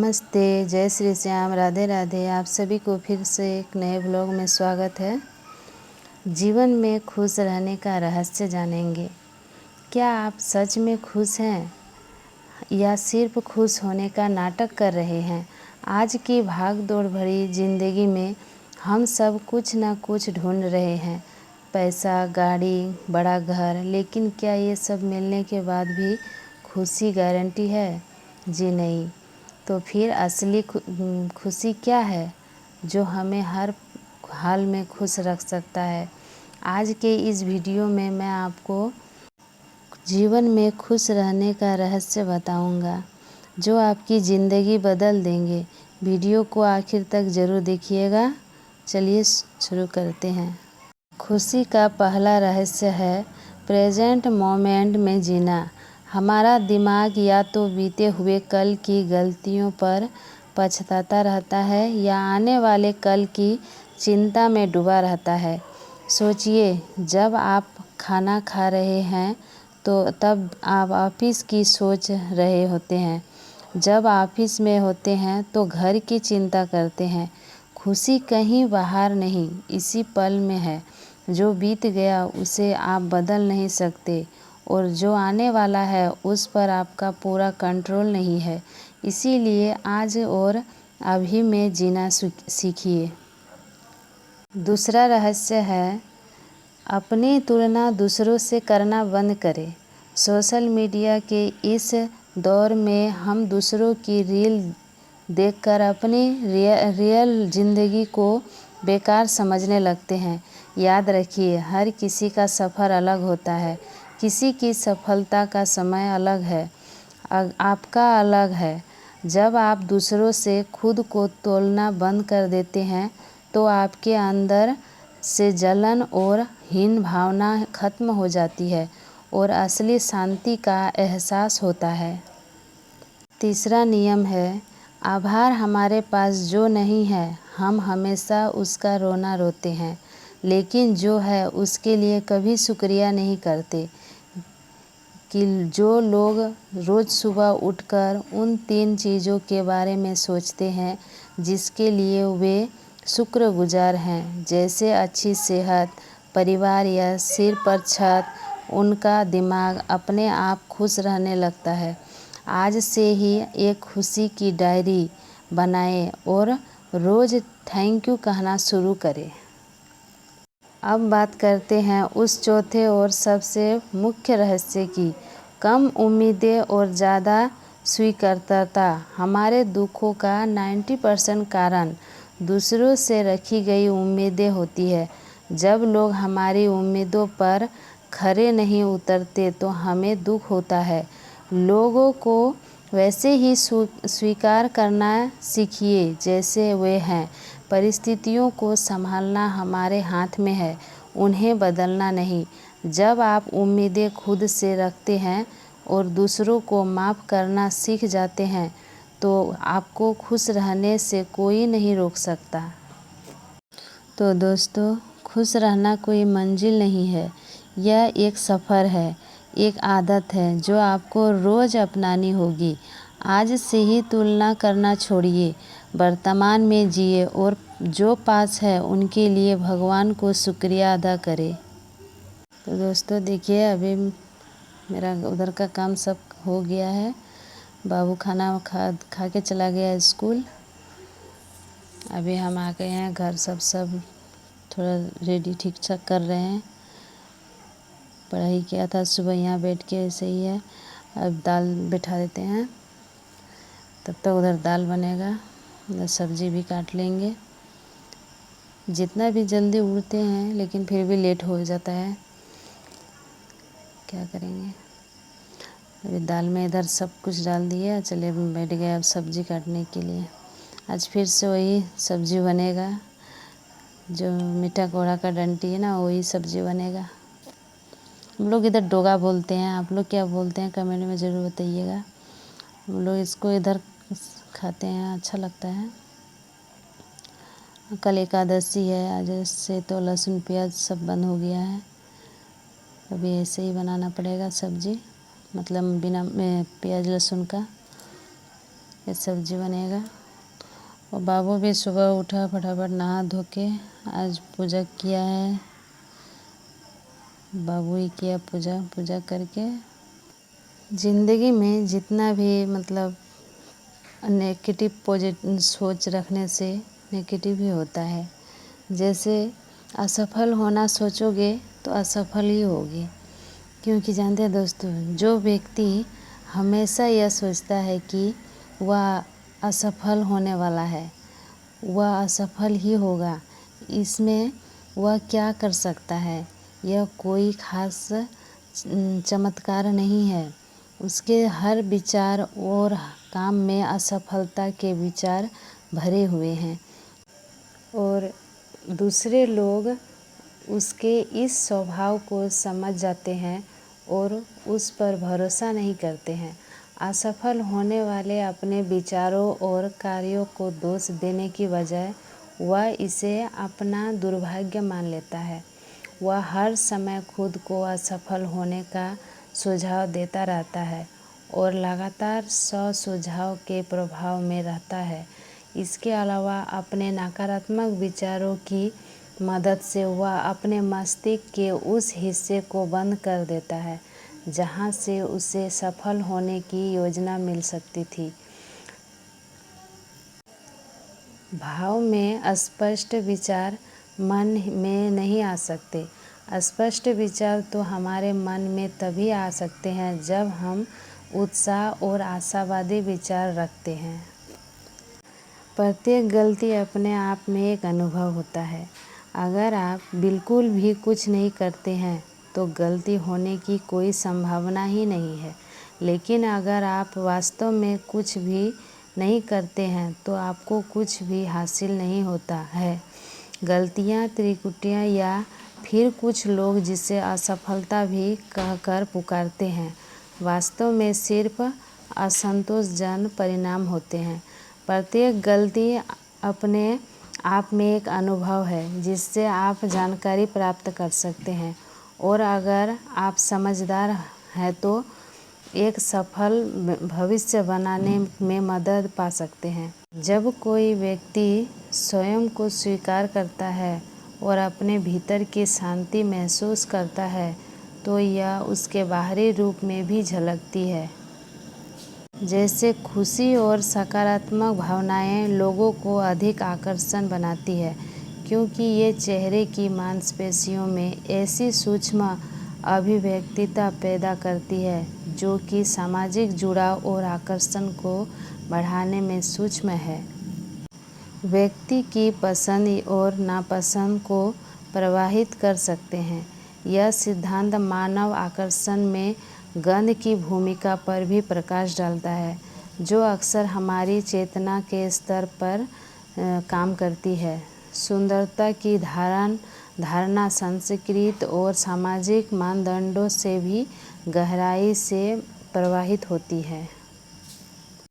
नमस्ते, जय श्री श्याम, राधे राधे। आप सभी को फिर से एक नए ब्लॉग में स्वागत है। जीवन में खुश रहने का रहस्य जानेंगे। क्या आप सच में खुश हैं या सिर्फ खुश होने का नाटक कर रहे हैं? आज की भाग-दौड़ भरी ज़िंदगी में हम सब कुछ न कुछ ढूंढ रहे हैं। पैसा, गाड़ी, बड़ा घर, लेकिन क्या ये सब मिलने के बाद भी खुशी गारंटी है? जी नहीं। तो फिर असली खुशी क्या है जो हमें हर हाल में खुश रख सकता है? आज के इस वीडियो में मैं आपको जीवन में खुश रहने का रहस्य बताऊंगा, जो आपकी ज़िंदगी बदल देंगे। वीडियो को आखिर तक ज़रूर देखिएगा। चलिए शुरू करते हैं। खुशी का पहला रहस्य है प्रेजेंट मोमेंट में जीना। हमारा दिमाग या तो बीते हुए कल की गलतियों पर पछताता रहता है या आने वाले कल की चिंता में डूबा रहता है। सोचिए, जब आप खाना खा रहे हैं तो तब आप ऑफिस की सोच रहे होते हैं। जब ऑफिस में होते हैं तो घर की चिंता करते हैं। खुशी कहीं बाहर नहीं, इसी पल में है। जो बीत गया उसे आप बदल नहीं सकते और जो आने वाला है उस पर आपका पूरा कंट्रोल नहीं है। इसीलिए आज और अभी में जीना सीखिए। दूसरा रहस्य है अपनी तुलना दूसरों से करना बंद करें। सोशल मीडिया के इस दौर में हम दूसरों की रील देखकर अपनी रियल ज़िंदगी को बेकार समझने लगते हैं। याद रखिए, हर किसी का सफ़र अलग होता है। किसी की सफलता का समय अलग है, आपका अलग है। जब आप दूसरों से खुद को तोलना बंद कर देते हैं तो आपके अंदर से जलन और हीन भावना खत्म हो जाती है और असली शांति का एहसास होता है। तीसरा नियम है आभार। हमारे पास जो नहीं है हम हमेशा उसका रोना रोते हैं, लेकिन जो है उसके लिए कभी शुक्रिया नहीं करते। कि जो लोग रोज़ सुबह उठकर उन 3 चीज़ों के बारे में सोचते हैं जिसके लिए वे शुक्रगुजार हैं, जैसे अच्छी सेहत, परिवार या सिर पर छत, उनका दिमाग अपने आप खुश रहने लगता है। आज से ही एक खुशी की डायरी बनाएं और रोज़ थैंक यू कहना शुरू करें। अब बात करते हैं उस चौथे और सबसे मुख्य रहस्य की, कम उम्मीदें और ज़्यादा स्वीकृतता। हमारे दुखों का 90% कारण दूसरों से रखी गई उम्मीदें होती है। जब लोग हमारी उम्मीदों पर खरे नहीं उतरते तो हमें दुख होता है। लोगों को वैसे ही स्वीकार करना सीखिए जैसे वे हैं। परिस्थितियों को संभालना हमारे हाथ में है, उन्हें बदलना नहीं। जब आप उम्मीदें खुद से रखते हैं और दूसरों को माफ़ करना सीख जाते हैं तो आपको खुश रहने से कोई नहीं रोक सकता। तो दोस्तों, खुश रहना कोई मंजिल नहीं है, यह एक सफ़र है, एक आदत है जो आपको रोज़ अपनानी होगी। आज से ही तुलना करना छोड़िए, वर्तमान में जिए और जो पास है उनके लिए भगवान को शुक्रिया अदा करें। तो दोस्तों देखिए, अभी मेरा उधर का काम सब हो गया है। बाबू खाना खा के चला गया स्कूल। अभी हम आ गए हैं घर, सब थोड़ा रेडी ठीक ठाक कर रहे हैं। पढ़ाई किया था सुबह, यहाँ बैठ के ऐसे ही है। अब दाल बिठा देते हैं, तब तक उधर दाल बनेगा, उधर सब्ज़ी भी काट लेंगे। जितना भी जल्दी उड़ते हैं लेकिन फिर भी लेट हो जाता है, क्या करेंगे। अभी दाल में इधर सब कुछ डाल दिया, चलिए बैठ गए अब सब्ज़ी काटने के लिए। आज फिर से वही सब्ज़ी बनेगा, जो मीठा कोहड़ा का डंटी है ना, वही सब्ज़ी बनेगा। हम लोग इधर डोगा बोलते हैं, आप लोग क्या बोलते हैं कमेंट में ज़रूर बताइएगा। हम लोग इसको इधर खाते हैं, अच्छा लगता है। कल एकादशी है, आज से तो लहसुन प्याज सब बंद हो गया है। अभी ऐसे ही बनाना पड़ेगा सब्ज़ी, मतलब बिना प्याज लहसुन का। ये सब्जी बनेगा। और बाबू भी सुबह उठा, फटाफट नहा धो के आज पूजा किया है। बाबू ही किया पूजा करके। ज़िंदगी में जितना भी मतलब नेगेटिव पॉजिटिव सोच रखने से नेगेटिव ही होता है। जैसे असफल होना सोचोगे तो असफल ही होगे, क्योंकि जानते हैं दोस्तों, जो व्यक्ति हमेशा यह सोचता है कि वह असफल होने वाला है, वह असफल ही होगा, इसमें वह क्या कर सकता है, यह कोई खास चमत्कार नहीं है। उसके हर विचार और काम में असफलता के विचार भरे हुए हैं और दूसरे लोग उसके इस स्वभाव को समझ जाते हैं और उस पर भरोसा नहीं करते हैं। असफल होने वाले अपने विचारों और कार्यों को दोष देने की बजाय वह इसे अपना दुर्भाग्य मान लेता है। वह हर समय खुद को असफल होने का सुझाव देता रहता है और लगातार सुझाव के प्रभाव में रहता है। इसके अलावा अपने नकारात्मक विचारों की मदद से वह अपने मस्तिष्क के उस हिस्से को बंद कर देता है जहां से उसे सफल होने की योजना मिल सकती थी। भाव में स्पष्ट विचार मन में नहीं आ सकते। स्पष्ट विचार तो हमारे मन में तभी आ सकते हैं जब हम उत्साह और आशावादी विचार रखते हैं। प्रत्येक गलती अपने आप में एक अनुभव होता है। अगर आप बिल्कुल भी कुछ नहीं करते हैं तो गलती होने की कोई संभावना ही नहीं है। लेकिन अगर आप वास्तव में कुछ भी नहीं करते हैं तो आपको कुछ भी हासिल नहीं होता है। गलतियाँ, त्रुटियाँ या फिर कुछ लोग जिसे असफलता भी कहकर पुकारते हैं, वास्तव में सिर्फ असंतोषजनक परिणाम होते हैं। प्रत्येक गलती अपने आप में एक अनुभव है जिससे आप जानकारी प्राप्त कर सकते हैं और अगर आप समझदार हैं तो एक सफल भविष्य बनाने में मदद पा सकते हैं। जब कोई व्यक्ति स्वयं को स्वीकार करता है और अपने भीतर की शांति महसूस करता है तो यह उसके बाहरी रूप में भी झलकती है। जैसे खुशी और सकारात्मक भावनाएं लोगों को अधिक आकर्षण बनाती है, क्योंकि ये चेहरे की मांसपेशियों में ऐसी सूक्ष्म अभिव्यक्तिता पैदा करती है जो कि सामाजिक जुड़ाव और आकर्षण को बढ़ाने में सूक्ष्म है। व्यक्ति की पसंद और नापसंद को प्रभावित कर सकते हैं। यह सिद्धांत मानव आकर्षण में गंध की भूमिका पर भी प्रकाश डालता है, जो अक्सर हमारी चेतना के स्तर पर काम करती है। सुंदरता की धारणा संस्कृति और सामाजिक मानदंडों से भी गहराई से प्रभावित होती है।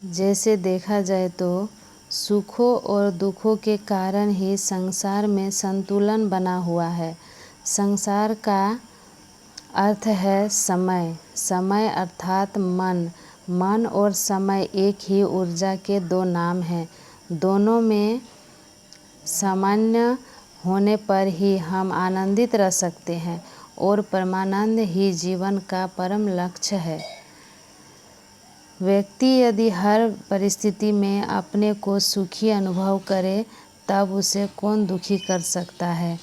जैसे देखा जाए तो सुखों और दुखों के कारण ही संसार में संतुलन बना हुआ है। संसार का अर्थ है समय। समय अर्थात मन। मन और समय एक ही ऊर्जा के दो नाम हैं। दोनों में सामान्य होने पर ही हम आनंदित रह सकते हैं और परमानंद ही जीवन का परम लक्ष्य है। व्यक्ति यदि हर परिस्थिति में अपने को सुखी अनुभव करे तब उसे कौन दुखी कर सकता है।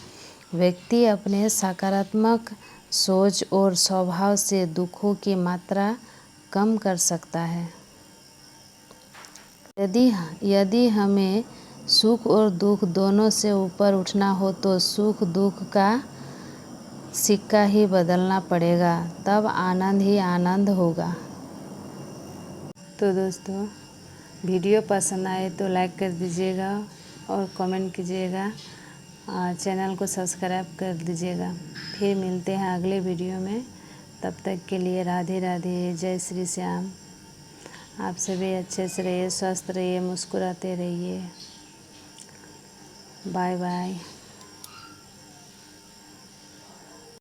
व्यक्ति अपने सकारात्मक सोच और स्वभाव से दुखों की मात्रा कम कर सकता है। यदि हमें सुख और दुख दोनों से ऊपर उठना हो तो सुख दुख का सिक्का ही बदलना पड़ेगा, तब आनंद ही आनंद होगा। तो दोस्तों, वीडियो पसंद आए तो लाइक कर दीजिएगा और कमेंट कीजिएगा। चैनल को सब्सक्राइब कर दीजिएगा। फिर मिलते हैं अगले वीडियो में। तब तक के लिए राधे राधे, जय श्री श्याम। आप सभी अच्छे से रहिए, स्वस्थ रहिए, मुस्कुराते रहिए। Bye bye.